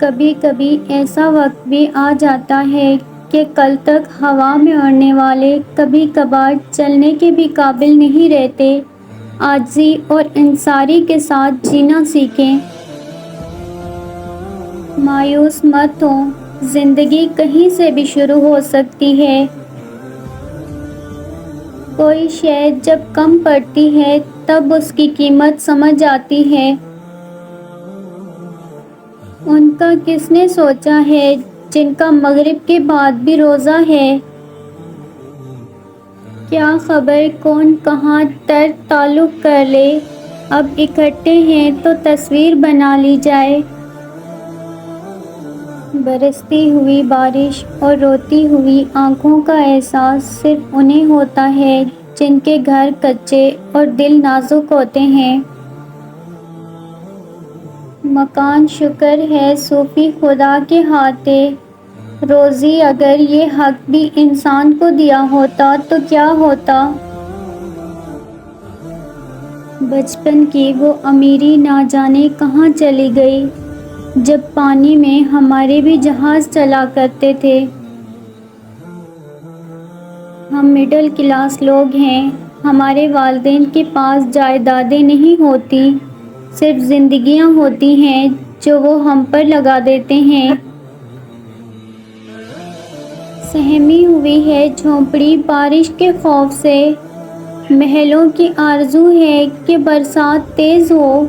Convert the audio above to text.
کبھی کبھی ایسا وقت بھی آ جاتا ہے کہ کل تک ہوا میں اڑنے والے کبھی کبھار چلنے کے بھی قابل نہیں رہتے۔ عاجزی اور انکساری کے ساتھ جینا سیکھیں۔ مایوس مت ہوں، زندگی کہیں سے بھی شروع ہو سکتی ہے۔ کوئی شے جب کم پڑتی ہے تب اس کی قیمت سمجھ آتی ہے۔ ان کا کس نے سوچا ہے جن کا مغرب کے بعد بھی روزہ ہے۔ کیا خبر کون کہاں تر تعلق کر لے، اب اکٹھے ہیں تو تصویر بنا لی جائے۔ برستی ہوئی بارش اور روتی ہوئی آنکھوں کا احساس صرف انہیں ہوتا ہے جن کے گھر کچے اور دل نازک ہوتے ہیں۔ مکان شکر ہے صوفی خدا کے ہاتھے، روزی اگر یہ حق بھی انسان کو دیا ہوتا تو کیا ہوتا۔ بچپن کی وہ امیری نہ جانے کہاں چلی گئی جب پانی میں ہمارے بھی جہاز چلا کرتے تھے۔ ہم مڈل کلاس لوگ ہیں، ہمارے والدین کے پاس جائیدادیں نہیں ہوتی، صرف زندگیاں ہوتی ہیں جو وہ ہم پر لگا دیتے ہیں۔ سہمی ہوئی ہے جھونپڑی بارش کے خوف سے، محلوں کی آرزو ہے کہ برسات تیز ہو،